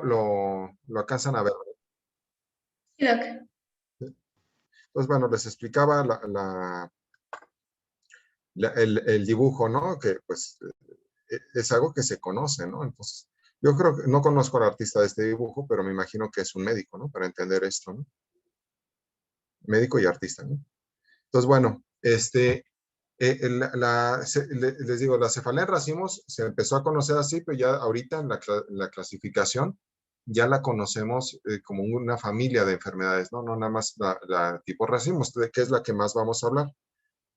lo alcanzan a ver. Sí, doc. Entonces, bueno, les explicaba el dibujo, ¿no? Que pues es algo que se conoce, ¿no? Entonces, yo creo que no conozco al artista de este dibujo, pero me imagino que es un médico, ¿no? Para entender esto, ¿no? Médico y artista, ¿no? Entonces, bueno, les digo, la cefalea en racimos se empezó a conocer así, pero ya ahorita en la clasificación ya la conocemos como una familia de enfermedades, ¿no? No nada más la tipo racimos, que es la que más vamos a hablar.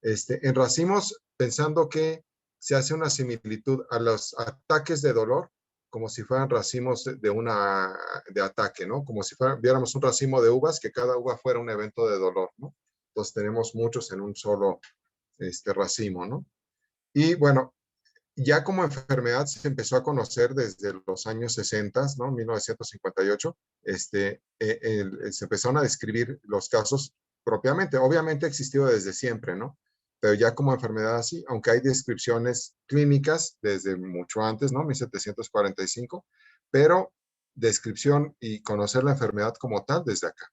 En racimos, pensando que se hace una similitud a los ataques de dolor, como si fueran racimos de ataque, ¿no? Como si viéramos un racimo de uvas, que cada uva fuera un evento de dolor, ¿no? Entonces tenemos muchos en un solo racimo, ¿no? Y bueno, ya como enfermedad se empezó a conocer desde los años 60, ¿no? 1958, se empezaron a describir los casos propiamente. Obviamente ha existido desde siempre, ¿no? Pero ya como enfermedad así, aunque hay descripciones clínicas desde mucho antes, ¿no? 1745, pero descripción y conocer la enfermedad como tal desde acá.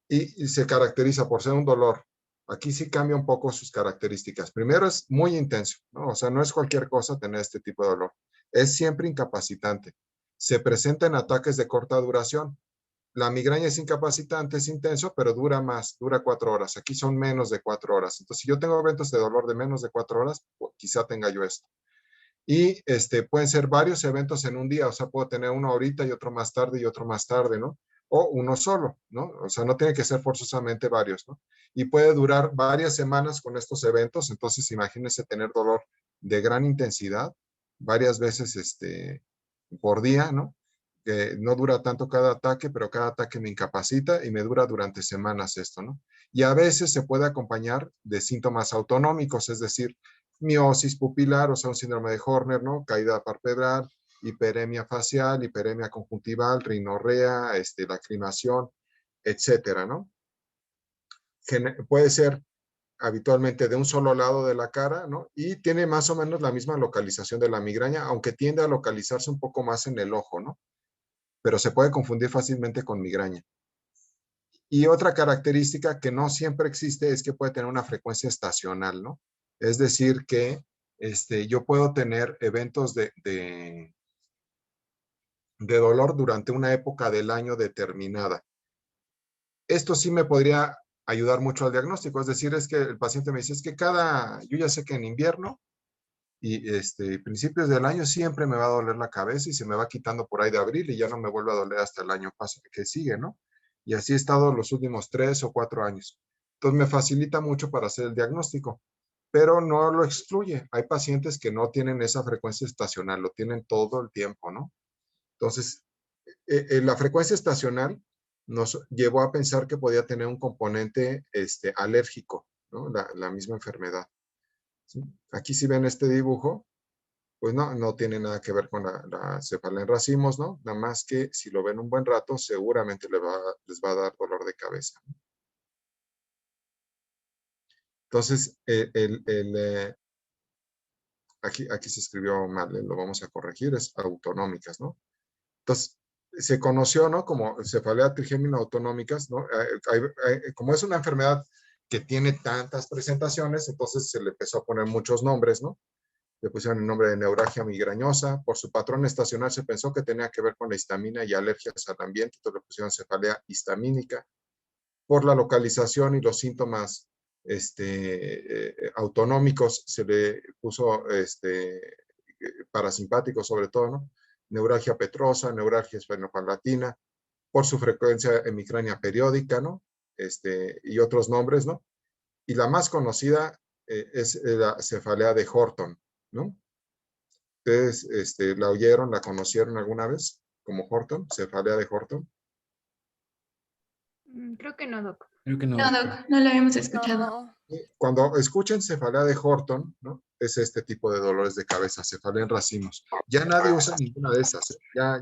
Y se caracteriza por ser un dolor. Aquí sí cambia un poco sus características. Primero es muy intenso, ¿no? O sea, no es cualquier cosa tener este tipo de dolor. Es siempre incapacitante. Se presenta en ataques de corta duración. La migraña es incapacitante, es intenso, pero dura más, dura 4 horas. Aquí son menos de 4 horas. Entonces, si yo tengo eventos de dolor de menos de 4 horas, pues, quizá tenga yo esto. Y pueden ser varios eventos en un día, o sea, puedo tener uno ahorita y otro más tarde y otro más tarde, ¿no? O uno solo, ¿no? O sea, no tiene que ser forzosamente varios, ¿no? Y puede durar varias semanas con estos eventos, entonces imagínense tener dolor de gran intensidad varias veces por día, ¿no? Que no dura tanto cada ataque, pero cada ataque me incapacita y me dura durante semanas esto, ¿no? Y a veces se puede acompañar de síntomas autonómicos, es decir, miosis pupilar, o sea, un síndrome de Horner, ¿no? Caída palpebral, hiperemia facial, hiperemia conjuntival, rinorrea, lacrimación, etcétera, ¿no? Puede ser habitualmente de un solo lado de la cara, ¿no? Y tiene más o menos la misma localización de la migraña, aunque tiende a localizarse un poco más en el ojo, ¿no? Pero se puede confundir fácilmente con migraña. Y otra característica que no siempre existe es que puede tener una frecuencia estacional, ¿no? Es decir, que yo puedo tener eventos de dolor durante una época del año determinada. Esto sí me podría ayudar mucho al diagnóstico, es decir, es que el paciente me dice, es que yo ya sé que en invierno y principios del año siempre me va a doler la cabeza y se me va quitando por ahí de abril y ya no me vuelve a doler hasta el año que sigue, ¿no? Y así he estado los últimos 3 o 4 años. Entonces me facilita mucho para hacer el diagnóstico, pero no lo excluye. Hay pacientes que no tienen esa frecuencia estacional, lo tienen todo el tiempo, ¿no? Entonces, la frecuencia estacional nos llevó a pensar que podía tener un componente alérgico, ¿no? La misma enfermedad. ¿Sí? Aquí si ven este dibujo, pues no tiene nada que ver con la cefalea en racimos, ¿no? Nada más que si lo ven un buen rato, seguramente les va a dar dolor de cabeza. Entonces, aquí se escribió mal, lo vamos a corregir, es autonómicas, ¿no? Entonces, se conoció, ¿no? Como cefalea trigémina autonómicas, ¿no? Como es una enfermedad que tiene tantas presentaciones, entonces se le empezó a poner muchos nombres, ¿no? Le pusieron el nombre de neuralgia migrañosa. Por su patrón estacional se pensó que tenía que ver con la histamina y alergias al ambiente, entonces le pusieron cefalea histamínica. Por la localización y los síntomas autonómicos se le puso parasimpáticos sobre todo, ¿no? Neuralgia petrosa, neuralgia esfenopalatina, por su frecuencia hemicrania periódica, ¿no? Y otros nombres, ¿no? Y la más conocida es la cefalea de Horton, ¿no? ¿Ustedes la oyeron, la conocieron alguna vez como Horton, cefalea de Horton? Creo que no, doc. Creo que no, No, doctor. doc, no lo habíamos escuchado. No. Cuando escuchen cefalea de Horton, ¿no? Es este tipo de dolores de cabeza, cefalea en racimos. Ya nadie usa ninguna de esas, ¿eh? Ya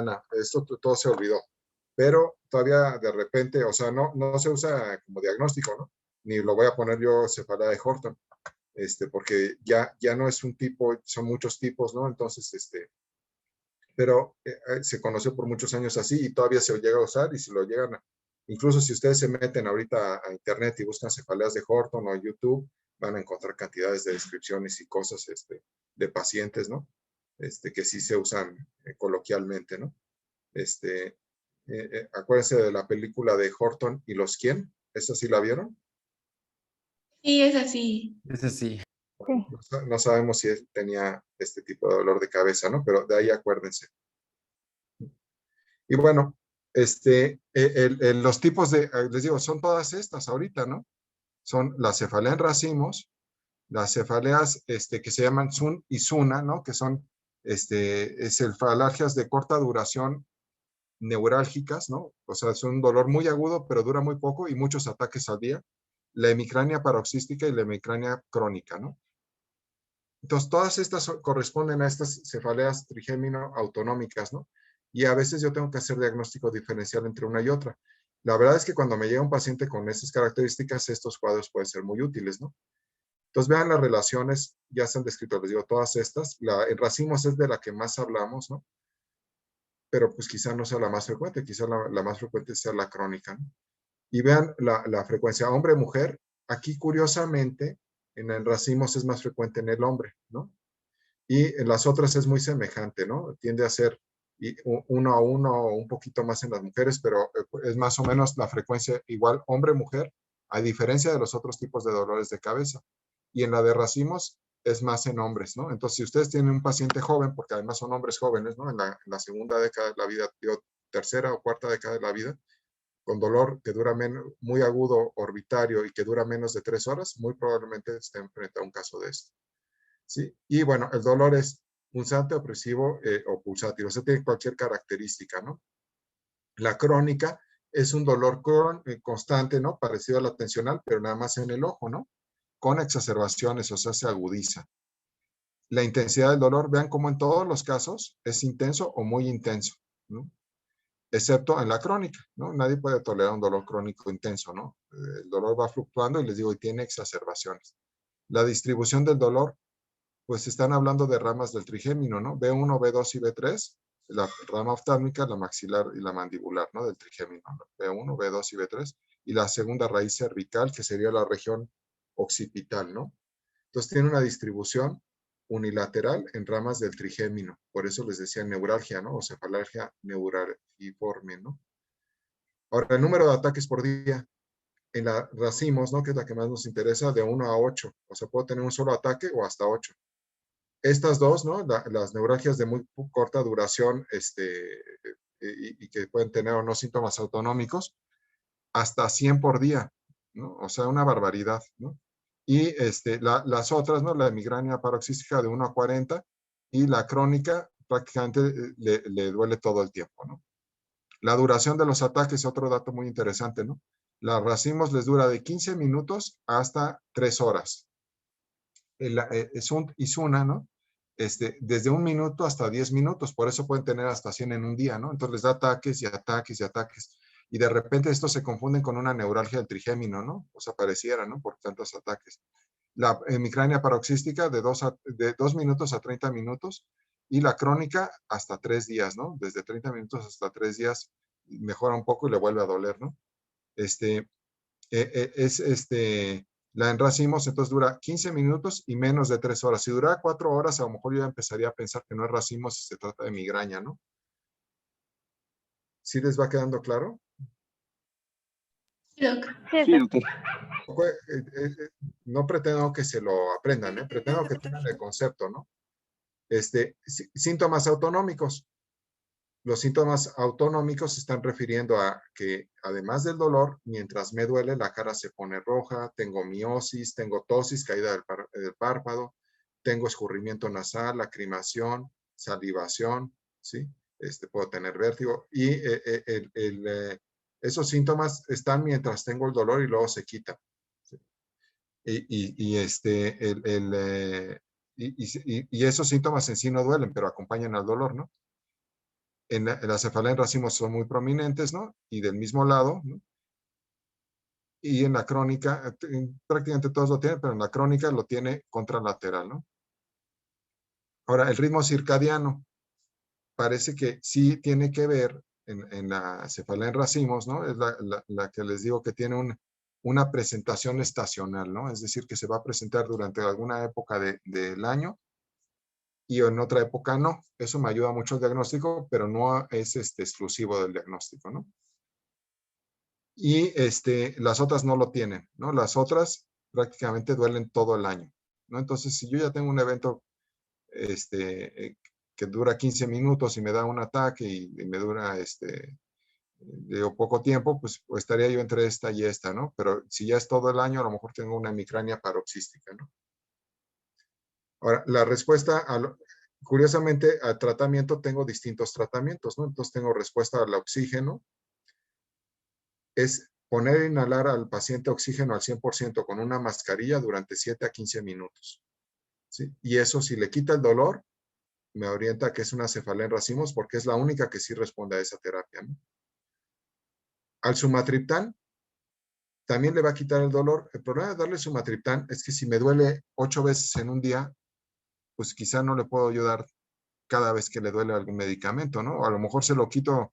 nada, esto todo se olvidó. Pero todavía de repente, o sea, no se usa como diagnóstico, ¿no? Ni lo voy a poner yo cefalea de Horton, porque ya no es un tipo, son muchos tipos, ¿no? Entonces, pero se conoció por muchos años así y todavía se llega a usar y si lo llegan a, incluso si ustedes se meten ahorita a internet y buscan cefaleas de Horton o YouTube, van a encontrar cantidades de descripciones y cosas de pacientes, ¿no? Que sí se usan coloquialmente, ¿no? Acuérdense de la película de Horton y los quién, ¿esa sí la vieron? Sí, es así. Ese sí. Sí. No sabemos si él tenía este tipo de dolor de cabeza, ¿no? Pero de ahí acuérdense. Y bueno, los tipos les digo, son todas estas ahorita, ¿no? Son la cefalea en racimos, las cefaleas que se llaman SUN y SUNA, ¿no? Que son cefalalgias de corta duración neurálgicas, ¿no? O sea, es un dolor muy agudo, pero dura muy poco y muchos ataques al día. La hemicrania paroxística y la hemicrania crónica, ¿no? Entonces, todas estas corresponden a estas cefaleas trigémino autonómicas, ¿no? Y a veces yo tengo que hacer diagnóstico diferencial entre una y otra. La verdad es que cuando me llega un paciente con esas características, estos cuadros pueden ser muy útiles, ¿no? Entonces, vean las relaciones, ya se han descrito, les digo, todas estas. En racimos es de la que más hablamos, ¿no? Pero pues quizá no sea la más frecuente, quizá la más frecuente sea la crónica, ¿no? Y vean la frecuencia hombre-mujer. Aquí, curiosamente, en el racimos es más frecuente en el hombre, ¿no? Y en las otras es muy semejante, ¿no? Tiende a ser 1 a 1 o un poquito más en las mujeres, pero es más o menos la frecuencia igual hombre-mujer, a diferencia de los otros tipos de dolores de cabeza. Y en la de racimos es más en hombres, ¿no? Entonces, si ustedes tienen un paciente joven, porque además son hombres jóvenes, ¿no? En la segunda década de la vida, tercera o cuarta década de la vida, con dolor que dura muy agudo, orbitario y que dura menos de 3 horas, muy probablemente estén frente a un caso de esto. ¿Sí? Y bueno, el dolor es punzante, opresivo o pulsátil, o sea, tiene cualquier característica, ¿no? La crónica es un dolor constante, ¿no? Parecido a la tensional, pero nada más en el ojo, ¿no? Con exacerbaciones, o sea, se agudiza. La intensidad del dolor, vean cómo en todos los casos es intenso o muy intenso, ¿no? Excepto en la crónica, ¿no? Nadie puede tolerar un dolor crónico intenso, ¿no? El dolor va fluctuando y les digo, y tiene exacerbaciones. La distribución del dolor, pues están hablando de ramas del trigémino, ¿no? B1, B2 y B3, la rama oftálmica, la maxilar y la mandibular, ¿no? Del trigémino, ¿no? B1, B2 y B3, y la segunda raíz cervical, que sería la región occipital, ¿no? Entonces tiene una distribución unilateral en ramas del trigémino, por eso les decía neuralgia, ¿no? O cefalalgia neuralgiforme, ¿no? Ahora, el número de ataques por día, en la racimos, ¿no? Que es la que más nos interesa, de 1 a 8, o sea, puedo tener un solo ataque o hasta 8. Estas dos, ¿no? Las neuralgias de muy corta duración y que pueden tener o no síntomas autonómicos, hasta 100 por día, ¿no? O sea, una barbaridad, ¿no? Y las otras, ¿no? La hemicrania paroxística de 1 a 40 y la crónica prácticamente le duele todo el tiempo, ¿no? La duración de los ataques, otro dato muy interesante, ¿no? Las racimos les dura de 15 minutos hasta 3 horas. Y SUNA, ¿no? Desde 1 minuto hasta 10 minutos, por eso pueden tener hasta 100 en un día, ¿no? Entonces les da ataques y ataques y ataques, y de repente estos se confunden con una neuralgia del trigémino, ¿no? O sea, pareciera, ¿no? Por tantos ataques. La hemicrania paroxística de 2 minutos a 30 minutos, y la crónica hasta 3 días, ¿no? Desde 30 minutos hasta 3 días mejora un poco y le vuelve a doler, ¿no? La en racimos, entonces dura 15 minutos y menos de 3 horas. Si dura 4 horas, a lo mejor yo ya empezaría a pensar que no es racimos si se trata de migraña, ¿no? ¿Sí les va quedando claro? Sí, doc. Sí, doctor. No pretendo que se lo aprendan, ¿eh? Pretendo que tengan el concepto, ¿no? Síntomas autonómicos. Los síntomas autonómicos se están refiriendo a que, además del dolor, mientras me duele, la cara se pone roja, tengo miosis, tengo tosis, caída del párpado, tengo escurrimiento nasal, lacrimación, salivación, ¿sí? Puedo tener vértigo. Y esos síntomas están mientras tengo el dolor y luego se quitan. ¿Sí? Y esos síntomas en sí no duelen, pero acompañan al dolor, ¿no? En la cefalea en racimos son muy prominentes, ¿no? Y del mismo lado, ¿no? Y en la crónica, prácticamente todos lo tienen, pero en la crónica lo tiene contralateral, ¿no? Ahora, el ritmo circadiano. parece que sí tiene que ver en la cefalea en racimos, ¿no? Es la que les digo que tiene una presentación estacional, ¿no? Es decir, que se va a presentar durante alguna época del año y en otra época no. Eso me ayuda mucho al diagnóstico, pero no es exclusivo del diagnóstico, ¿no? Y las otras no lo tienen, ¿no? Las otras prácticamente duelen todo el año, ¿no? Entonces, si yo ya tengo un evento que dura 15 minutos y me da un ataque y me dura digo, poco tiempo, pues estaría yo entre esta y esta, ¿no? Pero si ya es todo el año, a lo mejor tengo una hemicrania paroxística, ¿no? Ahora, la respuesta, curiosamente, al tratamiento tengo distintos tratamientos, ¿no? Entonces tengo respuesta al oxígeno, es poner e inhalar al paciente oxígeno al 100% con una mascarilla durante 7 a 15 minutos, ¿sí? Y eso, si le quita el dolor, me orienta que es una cefalea en racimos porque es la única que sí responde a esa terapia, ¿no? Al sumatriptán también le va a quitar el dolor. El problema de darle sumatriptán es que si me duele 8 veces en un día, pues quizá no le puedo ayudar cada vez que le duele algún medicamento, ¿no? O a lo mejor se lo quito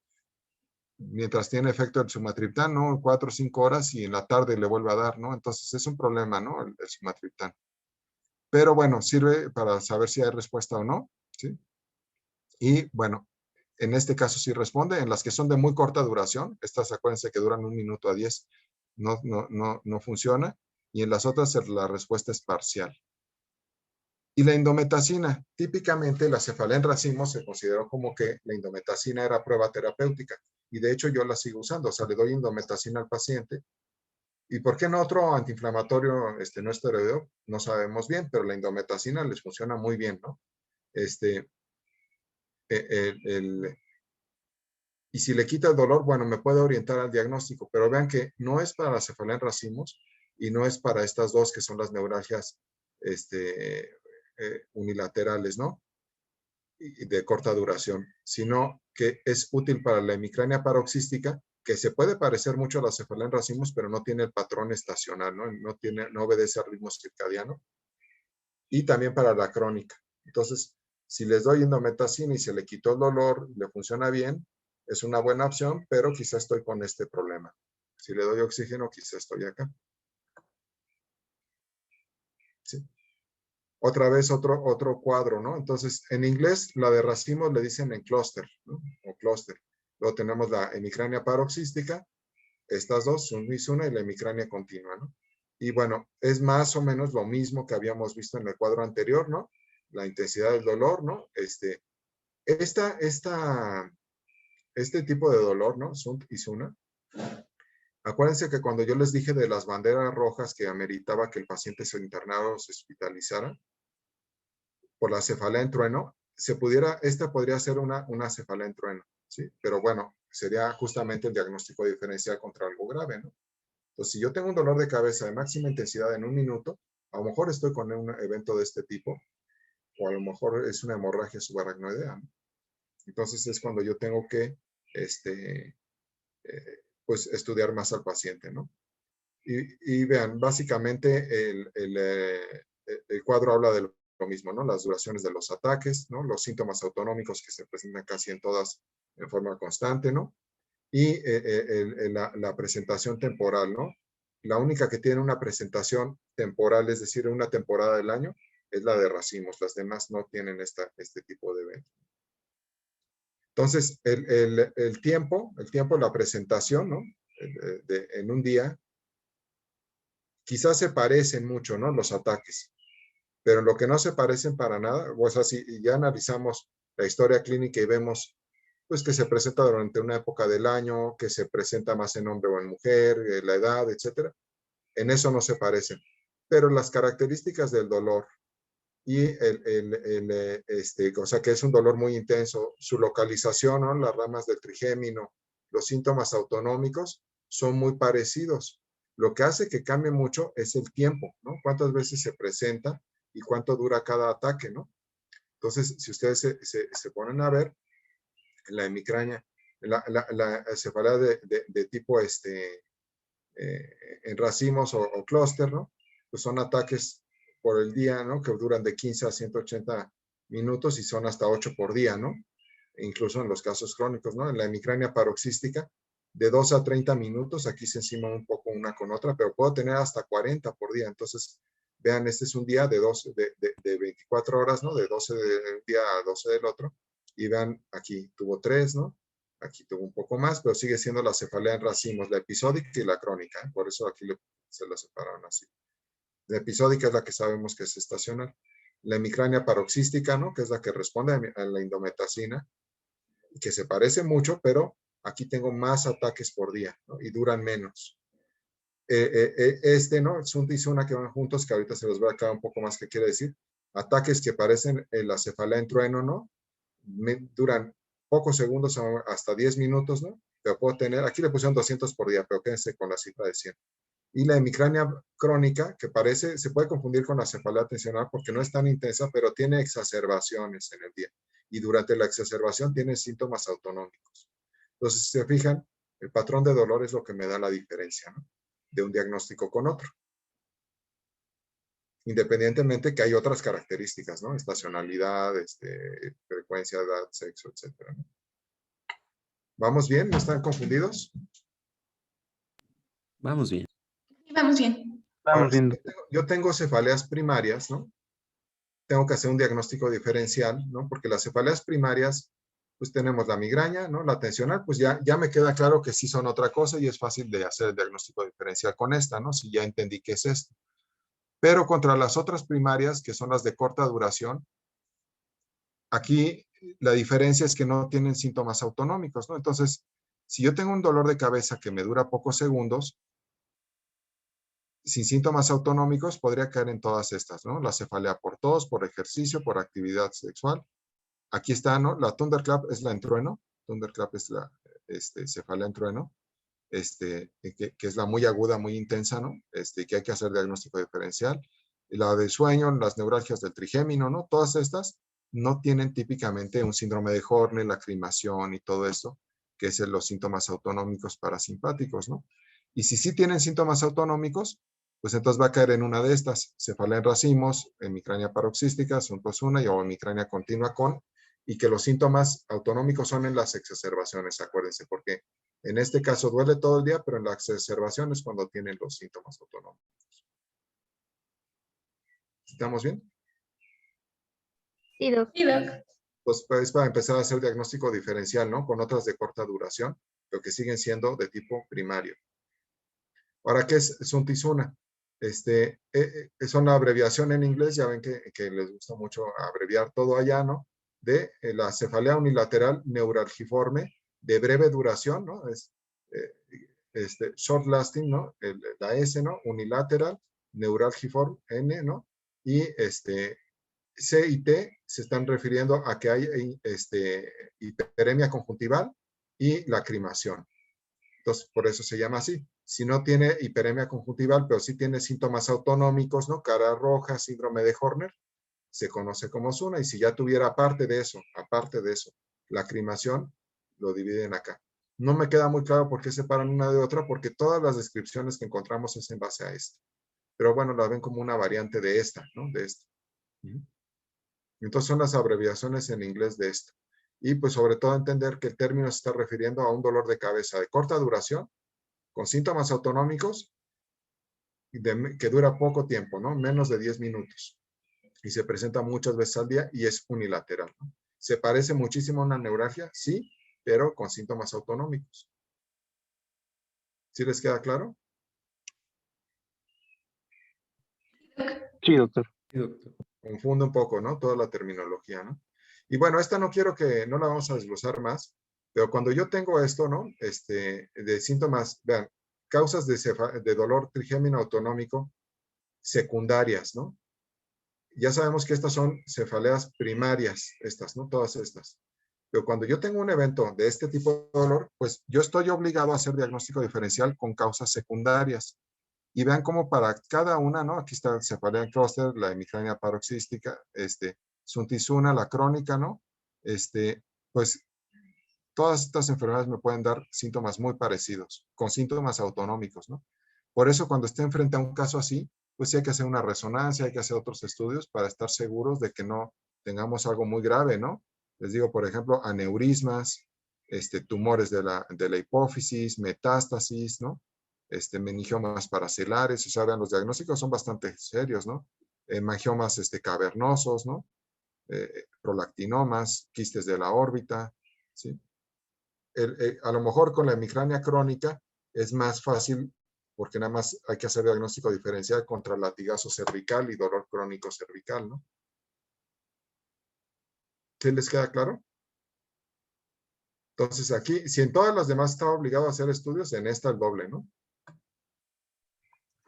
mientras tiene efecto el sumatriptán, ¿no? 4 o 5 horas y en la tarde le vuelve a dar, ¿no? Entonces es un problema, ¿no? El sumatriptán. Pero bueno, sirve para saber si hay respuesta o no, ¿sí? Y bueno, en este caso sí responde. En las que son de muy corta duración, estas acuérdense que duran 1 minuto a 10, no funciona. Y en las otras la respuesta es parcial. Y la indometacina, típicamente la cefalea en racimos se consideró como que la indometacina era prueba terapéutica. Y de hecho yo la sigo usando, o sea, le doy indometacina al paciente. ¿Y por qué no otro antiinflamatorio no esteroideo? No sabemos bien, pero la indometacina les funciona muy bien, ¿no? Este, el, el, y si le quita el dolor, bueno, me puede orientar al diagnóstico, pero vean que no es para la cefalea en racimos y no es para estas dos que son las neuralgias unilaterales, ¿no? Y de corta duración, sino que es útil para la hemicrania paroxística, que se puede parecer mucho a la cefalea en racimos, pero no tiene el patrón estacional, ¿no? No obedece al ritmo circadiano, y también para la crónica. Entonces, si les doy indometacina y se le quitó el dolor, le funciona bien, es una buena opción, pero quizá estoy con este problema. Si le doy oxígeno, quizá estoy acá. ¿Sí? Otra vez otro cuadro, ¿no? Entonces, en inglés, la de racimos le dicen en clúster, ¿no? O clúster. Luego tenemos la hemicrania paroxística, estas dos, una y la hemicrania continua, ¿no? Y bueno, es más o menos lo mismo que habíamos visto en el cuadro anterior, ¿no? La intensidad del dolor, ¿no? Este tipo de dolor, ¿no? Sunt y Suna. Acuérdense que cuando yo les dije de las banderas rojas que ameritaba que el paciente se internara o se hospitalizara por la cefalea en trueno, esta podría ser una cefalea en trueno, ¿sí? Pero bueno, sería justamente el diagnóstico diferencial contra algo grave, ¿no? Entonces, si yo tengo un dolor de cabeza de máxima intensidad en 1 minuto, a lo mejor estoy con un evento de este tipo, o a lo mejor es una hemorragia subaracnoidea, ¿no? Entonces es cuando yo tengo que pues estudiar más al paciente, ¿no? Y vean, básicamente el cuadro habla de lo mismo, ¿no? Las duraciones de los ataques, ¿no? Los síntomas autonómicos que se presentan casi en todas en forma constante, ¿no? Y la presentación temporal, ¿no? La única que tiene una presentación temporal, es decir, una temporada del año, es la de racimos. Las demás no tienen este tipo de evento. Entonces, el tiempo, la presentación, ¿no? En un día, quizás se parecen mucho, ¿no? Los ataques, pero lo que no se parecen para nada, o sea, si ya analizamos la historia clínica y vemos, pues, que se presenta durante una época del año, que se presenta más en hombre o en mujer, la edad, etcétera, en eso no se parecen. Pero las características del dolor y o sea, que es un dolor muy intenso, su localización, ¿no? Las ramas del trigémino, los síntomas autonómicos son muy parecidos. Lo que hace que cambie mucho es el tiempo, ¿no? Cuántas veces se presenta y cuánto dura cada ataque, ¿no? Entonces, si ustedes se ponen a ver, la hemicrania, la cefalea de tipo en racimos o clúster, ¿no? Pues son ataques por el día, ¿no? Que duran de 15 a 180 minutos y son hasta 8 por día, ¿no? incluso en los casos crónicos, ¿no? En la hemicrania paroxística, de 2 a 30 minutos, aquí se encima un poco una con otra, pero puedo tener hasta 40 por día. Entonces, vean, este es un día de 24 horas, ¿no? De 12 de un día a 12 del otro. Y vean, aquí tuvo 3, ¿no? Aquí tuvo un poco más, pero sigue siendo la cefalea en racimos, la episódica y la crónica, ¿eh? Por eso aquí se la separaron así. La episódica es la que sabemos que es estacional. La hemicrania paroxística, ¿no? Que es la que responde a la indometacina, que se parece mucho, pero aquí tengo más ataques por día, ¿no? Y duran menos. ¿No? Sunta y Suna que van juntos, que ahorita se los voy a aclarar un poco más qué quiere decir. Ataques que parecen la cefalea en trueno, ¿no? Duran pocos segundos, hasta 10 minutos, ¿no? Pero puedo tener, aquí le pusieron 200 por día, pero quédense con la cifra de 100. Y la hemicrania crónica, que se puede confundir con la cefalea tensional porque no es tan intensa, pero tiene exacerbaciones en el día. Y durante la exacerbación tiene síntomas autonómicos. Entonces, si se fijan, el patrón de dolor es lo que me da la diferencia, ¿no? De un diagnóstico con otro. Independientemente que hay otras características, ¿no? Estacionalidad, frecuencia, edad, sexo, etcétera, ¿no? ¿Vamos bien? ¿No están confundidos? Vamos bien. Sí, vamos bien. Ahora, si yo tengo cefaleas primarias, ¿no? Tengo que hacer un diagnóstico diferencial, ¿no? Porque las cefaleas primarias, pues tenemos la migraña, ¿no? La tensional, pues ya me queda claro que sí son otra cosa y es fácil de hacer el diagnóstico diferencial con esta, ¿no? Si ya entendí qué es esto. Pero contra las otras primarias, que son las de corta duración, aquí la diferencia es que no tienen síntomas autonómicos, ¿no? Entonces, si yo tengo un dolor de cabeza que me dura pocos segundos, sin síntomas autonómicos, podría caer en todas estas, ¿no? La cefalea por tos, por ejercicio, por actividad sexual. Aquí está, ¿no? La thunderclap es la en trueno. Thunderclap es la cefalea en trueno, que es la muy aguda, muy intensa, ¿no? Que hay que hacer diagnóstico diferencial. Y la de sueño, las neuralgias del trigémino, ¿no? Todas estas no tienen típicamente un síndrome de Horner, lacrimación y todo esto, que es los síntomas autonómicos parasimpáticos, ¿no? Y si sí tienen síntomas autonómicos, pues entonces va a caer en una de estas, cefalea en racimos, hemicrania paroxística, suntuosuna o hemicrania continua con, y que los síntomas autonómicos son en las exacerbaciones, acuérdense, porque en este caso duele todo el día, pero en la exacerbación es cuando tienen los síntomas autonómicos. ¿Estamos bien? Sí, doc. Sí, doc. Pues es para empezar a hacer diagnóstico diferencial, ¿no? Con otras de corta duración, pero que siguen siendo de tipo primario. Ahora, ¿qué es Suntisuna? Es una abreviación en inglés, ya ven que les gusta mucho abreviar todo allá, ¿no? De la cefalea unilateral neuralgiforme de breve duración, ¿no? Es short lasting, ¿no? La S, ¿no? Unilateral, neuralgiforme, N, ¿no? Y C y T se están refiriendo a que hay hiperemia conjuntival y lacrimación. Entonces, por eso se llama así. Si no tiene hiperemia conjuntival, pero sí tiene síntomas autonómicos, ¿no? Cara roja, síndrome de Horner, se conoce como SUNA. Y si ya tuviera aparte de eso, lacrimación, lo dividen acá. No me queda muy claro por qué separan una de otra, porque todas las descripciones que encontramos es en base a esto. Pero bueno, la ven como una variante de esta, ¿no? De esta. Entonces son las abreviaciones en inglés de esto. Y pues sobre todo entender que el término se está refiriendo a un dolor de cabeza de corta duración, con síntomas autonómicos, que dura poco tiempo, ¿no? Menos de 10 minutos. Y se presenta muchas veces al día y es unilateral, ¿no? ¿Se parece muchísimo a una neuralgia? Sí, pero con síntomas autonómicos. ¿Sí les queda claro? Sí, doctor. Sí, doctor. Confunde un poco, ¿no? Toda la terminología, ¿no? Y bueno, esta no quiero no la vamos a desglosar más, pero cuando yo tengo esto, ¿no? De síntomas, vean, causas de dolor trigémino autonómico secundarias, ¿no? Ya sabemos que estas son cefaleas primarias, estas, ¿no? Todas estas. Pero cuando yo tengo un evento de este tipo de dolor, pues yo estoy obligado a hacer diagnóstico diferencial con causas secundarias. Y vean cómo para cada una, ¿no? Aquí está cefalea en clúster, la hemicrania paroxística, suntisuna, la crónica, ¿no? Pues todas estas enfermedades me pueden dar síntomas muy parecidos, con síntomas autonómicos, ¿no? Por eso cuando esté frente a un caso así, pues sí hay que hacer una resonancia, hay que hacer otros estudios para estar seguros de que no tengamos algo muy grave, ¿no? Les digo, por ejemplo, aneurismas, tumores de la hipófisis, metástasis, ¿no? Meningiomas paracelares, o sea, vean, los diagnósticos son bastante serios, ¿no? Hemangiomas cavernosos, ¿no? Prolactinomas, quistes de la órbita, ¿sí? A lo mejor con la hemicrania crónica es más fácil porque nada más hay que hacer diagnóstico diferencial contra latigazo cervical y dolor crónico cervical, ¿no? ¿Sí les queda claro? Entonces aquí, si en todas las demás estaba obligado a hacer estudios, en esta el doble, ¿no?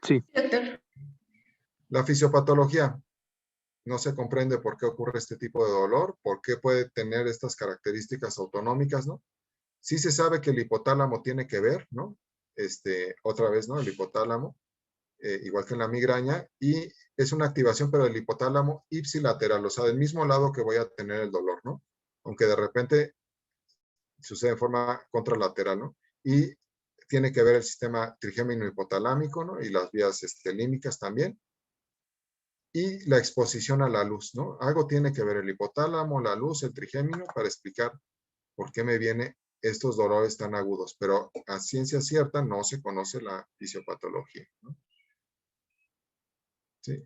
Sí. Doctor. La fisiopatología. No se comprende por qué ocurre este tipo de dolor, por qué puede tener estas características autonómicas, ¿no? Sí se sabe que el hipotálamo tiene que ver, ¿no? Otra vez, ¿no? El hipotálamo, igual que en la migraña, y es una activación, pero del hipotálamo ipsilateral, o sea, del mismo lado que voy a tener el dolor, ¿no? Aunque de repente sucede en forma contralateral, ¿no? Y tiene que ver el sistema trigémino hipotalámico, ¿no? Y las vías límbicas también. Y la exposición a la luz, ¿no? Algo tiene que ver el hipotálamo, la luz, el trigémino, para explicar por qué me vienen estos dolores tan agudos. Pero a ciencia cierta no se conoce la fisiopatología, ¿no? Sí.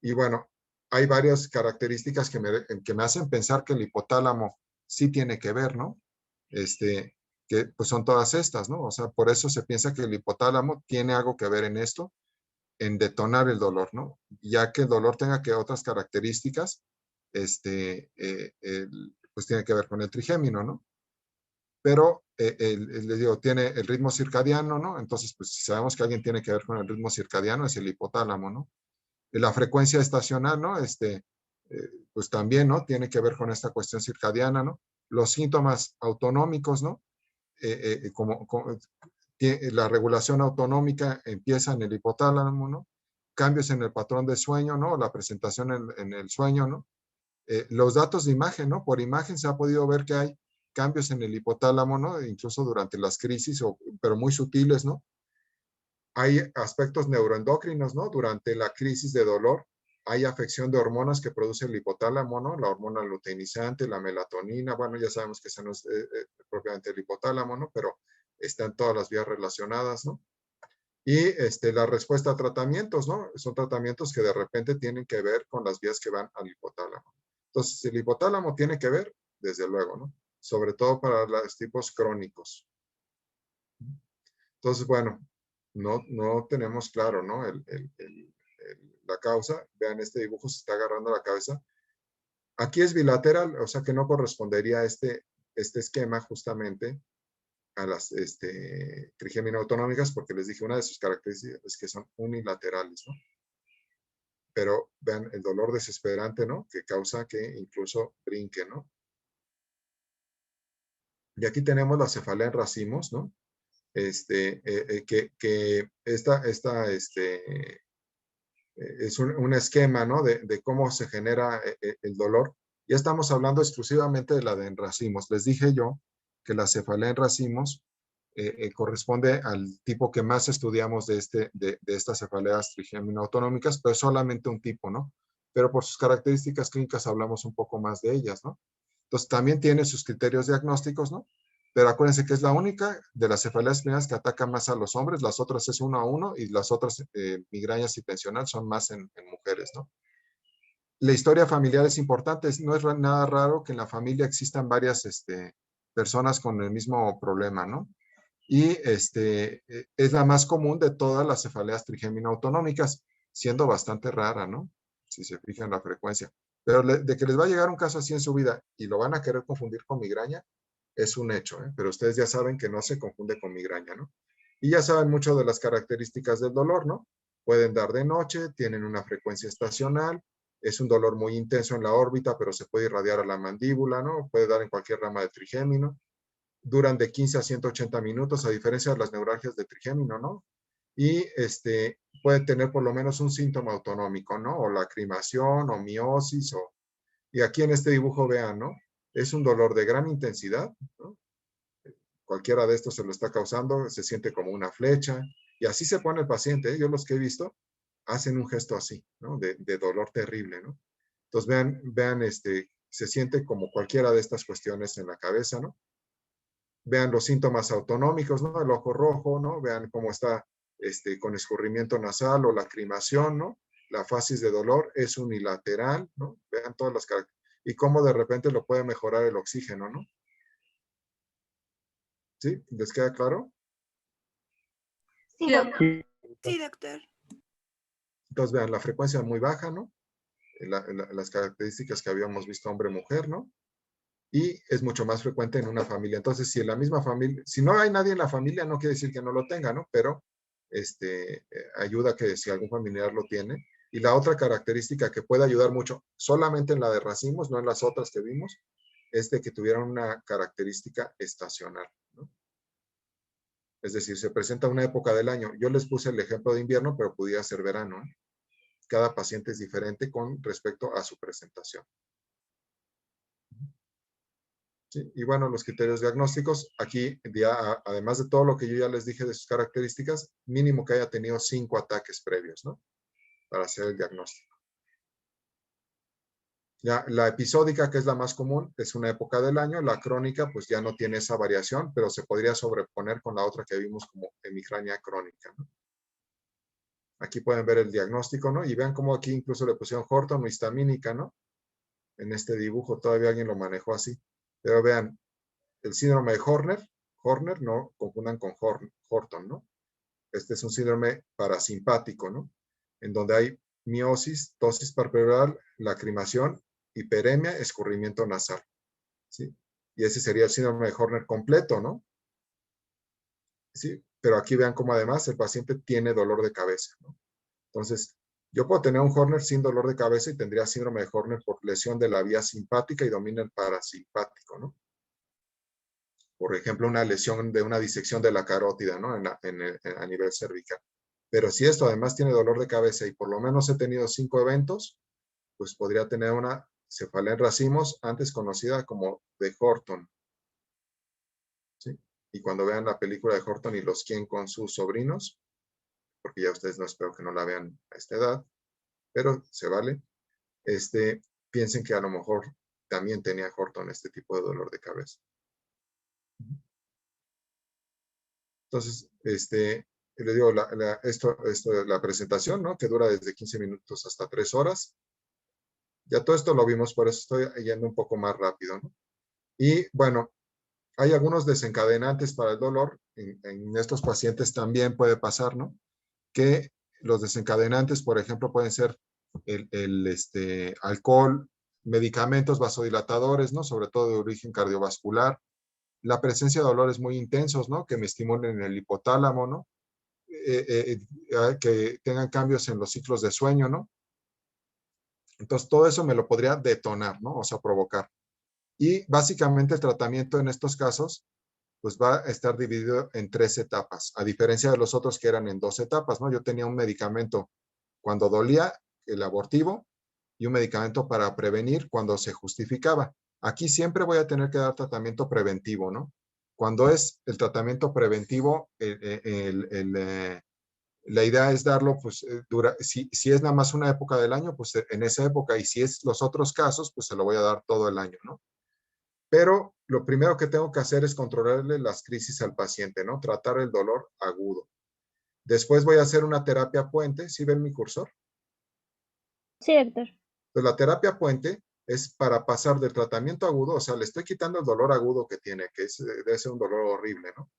Y bueno, hay varias características que me hacen pensar que el hipotálamo sí tiene que ver, ¿no? Que pues son todas estas, ¿no? O sea, por eso se piensa que el hipotálamo tiene algo que ver en esto, en detonar el dolor, ¿no? Ya que el dolor tenga que otras características, pues tiene que ver con el trigémino, ¿no? Pero, les digo, tiene el ritmo circadiano, ¿no? Entonces, pues si sabemos que alguien tiene que ver con el ritmo circadiano, es el hipotálamo, ¿no? La frecuencia estacional, ¿no? Pues también, ¿no? Tiene que ver con esta cuestión circadiana, ¿no? Los síntomas autonómicos, ¿no? Como la regulación autonómica empieza en el hipotálamo, ¿no? Cambios en el patrón de sueño, ¿no? La presentación en el sueño, ¿no? Los datos de imagen, ¿no? Por imagen se ha podido ver que hay cambios en el hipotálamo, ¿no? Incluso durante las crisis, pero muy sutiles, ¿no? Hay aspectos neuroendocrinos, ¿no? Durante la crisis de dolor hay afección de hormonas que produce el hipotálamo, ¿no? La hormona luteinizante, la melatonina, bueno, ya sabemos que esa no es propiamente el hipotálamo, ¿no? Pero están todas las vías relacionadas, ¿no? Y la respuesta a tratamientos, ¿no? Son tratamientos que de repente tienen que ver con las vías que van al hipotálamo. Entonces, el hipotálamo tiene que ver, desde luego, ¿no? Sobre todo para los tipos crónicos. Entonces, bueno, no tenemos claro, ¿no? La causa. Vean, este dibujo se está agarrando la cabeza. Aquí es bilateral, o sea que no correspondería a este esquema justamente a las trigémino autonómicas, porque les dije, una de sus características es que son unilaterales, ¿no? Pero vean el dolor desesperante, ¿no? Que causa que incluso brinque, ¿no? Y aquí tenemos la cefalea en racimos, ¿no? Que esta es un esquema, ¿no? De cómo se genera el dolor. Ya estamos hablando exclusivamente de la de en racimos. Les dije yo que la cefalea en racimos corresponde al tipo que más estudiamos de estas cefaleas trigémino-autonómicas, pero es solamente un tipo, ¿no? Pero por sus características clínicas hablamos un poco más de ellas, ¿no? Entonces también tiene sus criterios diagnósticos, ¿no? Pero acuérdense que es la única de las cefaleas primeras que ataca más a los hombres, las otras es 1 a 1 y las otras migrañas y tensional son más en mujeres, ¿no? La historia familiar es importante, no es nada raro que en la familia existan varias personas con el mismo problema, ¿no? Y es la más común de todas las cefaleas trigémino autonómicas, siendo bastante rara, ¿no? Si se fijan la frecuencia. Pero de que les va a llegar un caso así en su vida y lo van a querer confundir con migraña, es un hecho, ¿eh? Pero ustedes ya saben que no se confunde con migraña, ¿no? Y ya saben mucho de las características del dolor, ¿no? Pueden dar de noche, tienen una frecuencia estacional, es un dolor muy intenso en la órbita, pero se puede irradiar a la mandíbula, ¿no? Puede dar en cualquier rama de trigémino. Duran de 15 a 180 minutos, a diferencia de las neuralgias de trigémino, ¿no? Y puede tener por lo menos un síntoma autonómico, ¿no? O lacrimación, o miosis, y aquí en este dibujo vean, ¿no? Es un dolor de gran intensidad, ¿no? Cualquiera de estos se lo está causando, se siente como una flecha, y así se pone el paciente, ¿eh? Yo los que he visto hacen un gesto así, ¿no? De dolor terrible, ¿no? Entonces vean se siente como cualquiera de estas cuestiones en la cabeza, ¿no? Vean los síntomas autonómicos, ¿no? El ojo rojo, ¿no? Vean cómo está con escurrimiento nasal o lacrimación, ¿no? La fases de dolor es unilateral, ¿no? Vean todas las características. Y cómo de repente lo puede mejorar el oxígeno, ¿no? ¿Sí? ¿Les queda claro? Sí, doc. Sí, doctor. Entonces, vean, la frecuencia muy baja, ¿no? Las características que habíamos visto hombre-mujer, ¿no? Y es mucho más frecuente en una familia. Entonces, si en la misma familia, si no hay nadie en la familia, no quiere decir que no lo tenga, ¿no? Pero ayuda que si algún familiar lo tiene. Y la otra característica que puede ayudar mucho, solamente en la de racimos, no en las otras que vimos, es de que tuvieran una característica estacional, ¿no? Es decir, se presenta una época del año. Yo les puse el ejemplo de invierno, pero pudiera ser verano, ¿eh? Cada paciente es diferente con respecto a su presentación. ¿Sí? Y bueno, los criterios diagnósticos, aquí, además de todo lo que yo ya les dije de sus características, mínimo que haya tenido 5 ataques previos, ¿no? Para hacer el diagnóstico. Ya, la episódica, que es la más común, es una época del año. La crónica, pues ya no tiene esa variación, pero se podría sobreponer con la otra que vimos como hemicrania crónica, ¿no? Aquí pueden ver el diagnóstico, ¿no? Y vean cómo aquí incluso le pusieron Horton o histamínica, ¿no? En este dibujo todavía alguien lo manejó así. Pero vean, el síndrome de Horner, no confundan con Horton, ¿no? Este es un síndrome parasimpático, ¿no? En donde hay miosis, tosis palpebral, lacrimación, hiperemia, escurrimiento nasal, ¿sí? Y ese sería el síndrome de Horner completo, ¿no? Sí, pero aquí vean cómo además el paciente tiene dolor de cabeza, ¿no? Entonces, yo puedo tener un Horner sin dolor de cabeza y tendría síndrome de Horner por lesión de la vía simpática y domina el parasimpático, ¿no? Por ejemplo, una lesión de una disección de la carótida, ¿no? A nivel cervical. Pero si esto además tiene dolor de cabeza y por lo menos he tenido 5 eventos, pues podría tener una cefalea en racimos, antes conocida como de Horton, ¿sí? Y cuando vean la película de Horton y los quien con sus sobrinos, porque ya ustedes no espero que no la vean a esta edad, pero se vale, piensen que a lo mejor también tenía Horton este tipo de dolor de cabeza. Entonces, les digo, esto es la presentación, ¿no? Que dura desde 15 minutos hasta 3 horas. Ya todo esto lo vimos, por eso estoy yendo un poco más rápido, ¿no? Y bueno, hay algunos desencadenantes para el dolor. En estos pacientes también puede pasar, ¿no? Que los desencadenantes, por ejemplo, pueden ser el alcohol, medicamentos vasodilatadores, ¿no? Sobre todo de origen cardiovascular, la presencia de dolores muy intensos, ¿no? Que me estimulen el hipotálamo, ¿no? Que tengan cambios en los ciclos de sueño, ¿no? Entonces, todo eso me lo podría detonar, ¿no? O sea, provocar. Y básicamente el tratamiento en estos casos, pues va a estar dividido en 3 etapas, a diferencia de los otros que eran en 2 etapas, ¿no? Yo tenía un medicamento cuando dolía, el abortivo, y un medicamento para prevenir cuando se justificaba. Aquí siempre voy a tener que dar tratamiento preventivo, ¿no? Cuando es el tratamiento preventivo, la idea es darlo, pues, si es nada más una época del año, pues en esa época, y si es los otros casos, pues se lo voy a dar todo el año, ¿no? Pero lo primero que tengo que hacer es controlarle las crisis al paciente, ¿no? Tratar el dolor agudo. Después voy a hacer una terapia puente. ¿Sí ven mi cursor? Sí, doctor. Entonces, la terapia puente es para pasar del tratamiento agudo, o sea, le estoy quitando el dolor agudo que tiene, que debe ser un dolor horrible, ¿no?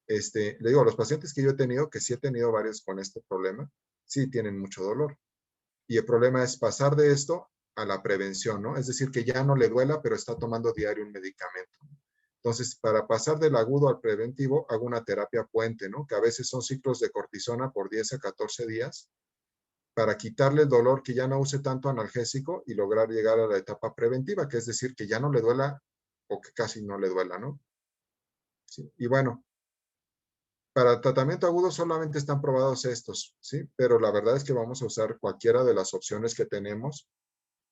Le digo, los pacientes que yo he tenido, que sí he tenido varios con este problema, sí tienen mucho dolor. Y el problema es pasar de esto a la prevención, ¿no? Es decir, que ya no le duela, pero está tomando diario un medicamento. Entonces, para pasar del agudo al preventivo, hago una terapia puente, ¿no? Que a veces son ciclos de cortisona por 10 a 14 días, para quitarle el dolor, que ya no use tanto analgésico y lograr llegar a la etapa preventiva, que es decir, que ya no le duela o que casi no le duela, ¿no? Sí. Y bueno, para tratamiento agudo solamente están probados estos, ¿sí? Pero la verdad es que vamos a usar cualquiera de las opciones que tenemos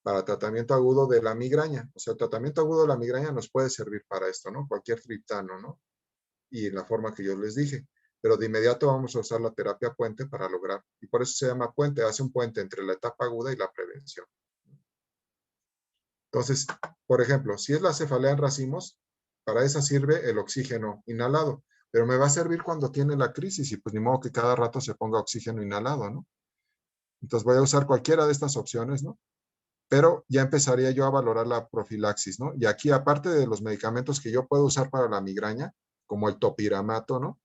para tratamiento agudo de la migraña. O sea, el tratamiento agudo de la migraña nos puede servir para esto, ¿no? Cualquier triptano, ¿no? Y en la forma que yo les dije. Pero de inmediato vamos a usar la terapia puente para lograr, y por eso se llama puente, hace un puente entre la etapa aguda y la prevención. Entonces, por ejemplo, si es la cefalea en racimos, para esa sirve el oxígeno inhalado, pero me va a servir cuando tiene la crisis y pues ni modo que cada rato se ponga oxígeno inhalado, ¿no? Entonces voy a usar cualquiera de estas opciones, ¿no? Pero ya empezaría yo a valorar la profilaxis, ¿no? Y aquí, aparte de los medicamentos que yo puedo usar para la migraña, como el topiramato, ¿no?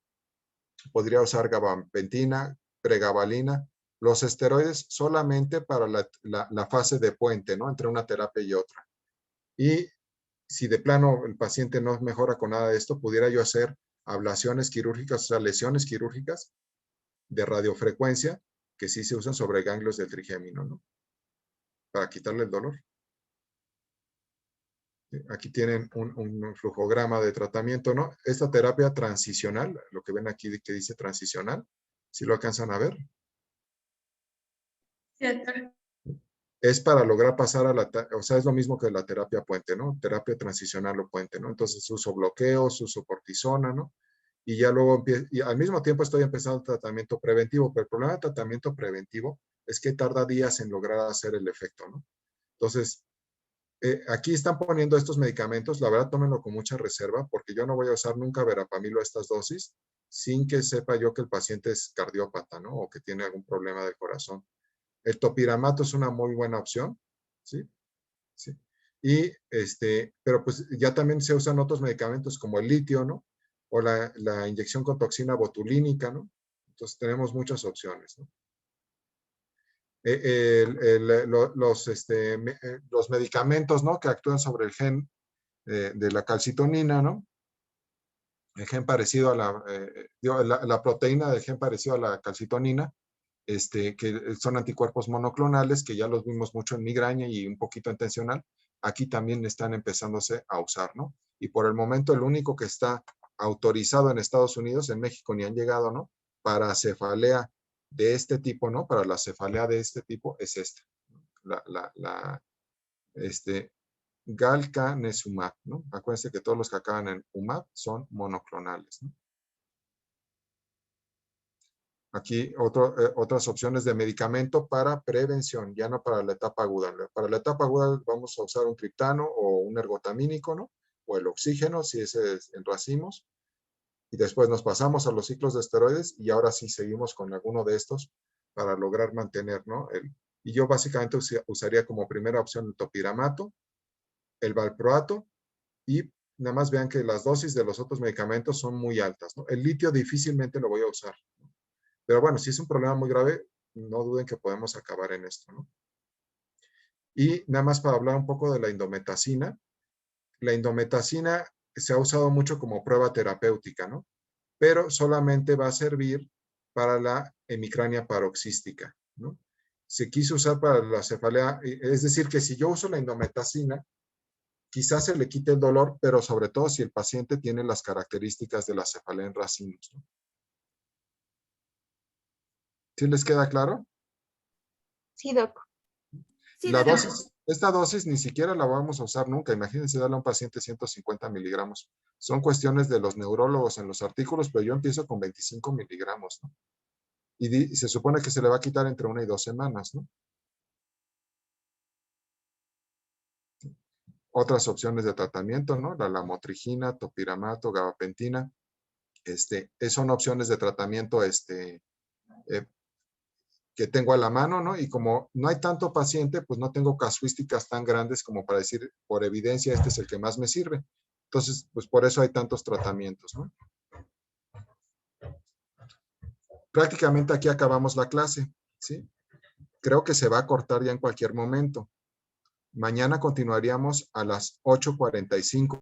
Podría usar gabapentina, pregabalina, los esteroides solamente para la fase de puente, ¿no? Entre una terapia y otra. Y si de plano el paciente no mejora con nada de esto, pudiera yo hacer ablaciones quirúrgicas, o sea, lesiones quirúrgicas de radiofrecuencia, que sí se usan sobre ganglios del trigémino, ¿no? Para quitarle el dolor. Aquí tienen un flujograma de tratamiento, ¿no? Esta terapia transicional, lo que ven aquí que dice transicional, ¿sí lo alcanzan a ver? Sí, doctor. Es para lograr pasar a o sea, es lo mismo que la terapia puente, ¿no? Terapia transicional o puente, ¿no? Entonces uso bloqueos, uso cortisona, ¿no? Y ya luego y al mismo tiempo estoy empezando el tratamiento preventivo, pero el problema del tratamiento preventivo es que tarda días en lograr hacer el efecto, ¿no? Entonces, aquí están poniendo estos medicamentos, la verdad tómenlo con mucha reserva, porque yo no voy a usar nunca verapamilo a estas dosis sin que sepa yo que el paciente es cardiópata, ¿no? O que tiene algún problema del corazón. El topiramato es una muy buena opción, ¿sí? Sí. Y pero pues ya también se usan otros medicamentos como el litio, ¿no? O la inyección con toxina botulínica, ¿no? Entonces tenemos muchas opciones, ¿no? Los medicamentos, ¿no? Que actúan sobre el gen de la calcitonina, ¿no? El gen parecido a la proteína del gen parecido a la calcitonina, que son anticuerpos monoclonales, que ya los vimos mucho en migraña y un poquito en tensional, aquí también están empezándose a usar, ¿no? Y por el momento el único que está autorizado en Estados Unidos, en México ni han llegado, ¿no? Para cefalea de este tipo, ¿no? Para la cefalea de este tipo es esta, galcanezumab, ¿no? Acuérdense que todos los que acaban en umab son monoclonales, ¿no? Aquí otras opciones de medicamento para prevención, ya no para la etapa aguda. Para la etapa aguda vamos a usar un triptano o un ergotamínico, ¿no? O el oxígeno, si ese es en racimos. Y después nos pasamos a los ciclos de esteroides y ahora sí seguimos con alguno de estos para lograr mantener, ¿no? Y yo básicamente usaría como primera opción el topiramato, el valproato y nada más vean que las dosis de los otros medicamentos son muy altas, ¿no? El litio difícilmente lo voy a usar. Pero bueno, si es un problema muy grave, no duden que podemos acabar en esto, ¿no? Y nada más para hablar un poco de la indometacina. La indometacina se ha usado mucho como prueba terapéutica, ¿no? Pero solamente va a servir para la hemicrania paroxística, ¿no? Se quiso usar para la cefalea, es decir, que si yo uso la indometacina, quizás se le quite el dolor, pero sobre todo si el paciente tiene las características de la cefalea en racimos, ¿no? ¿Sí les queda claro? Sí, doc. Sí, La doctor. esta dosis ni siquiera la vamos a usar nunca. Imagínense darle a un paciente 150 miligramos. Son cuestiones de los neurólogos en los artículos, pero yo empiezo con 25 miligramos, ¿no? Y se supone que se le va a quitar entre 1 y 2 semanas, ¿no? Otras opciones de tratamiento, ¿no? La lamotrigina, topiramato, gabapentina. Son opciones de tratamiento que tengo a la mano, ¿no? Y como no hay tanto paciente, pues no tengo casuísticas tan grandes como para decir, por evidencia, este es el que más me sirve. Entonces, pues por eso hay tantos tratamientos, ¿no? Prácticamente aquí acabamos la clase, ¿sí? Creo que se va a cortar ya en cualquier momento. Mañana continuaríamos a las 8:45.